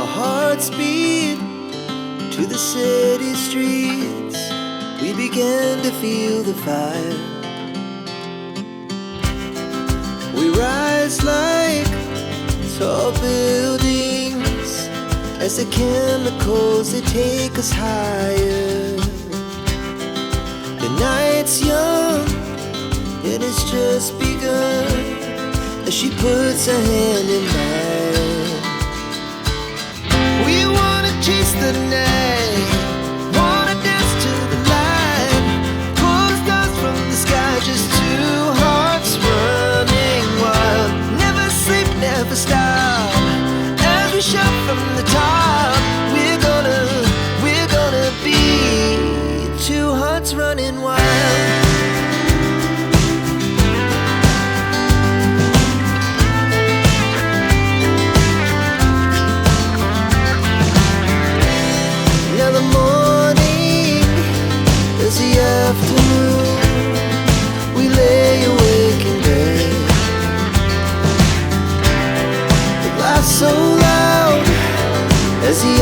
Our hearts beat to the city streets. We began to feel the fire. We rise like tall buildings as the chemicals, they take us higher. The night's young, it has just begun, as she puts her hand in mine. We wanna chase the night, wanna dance to the light, pull the stars from the sky, just two hearts running wild. Never sleep, never stop, as we shout from the top. We're gonna be two hearts running wild. Now the morning is the afternoon. We lay awake in bed. The laughs so loud as the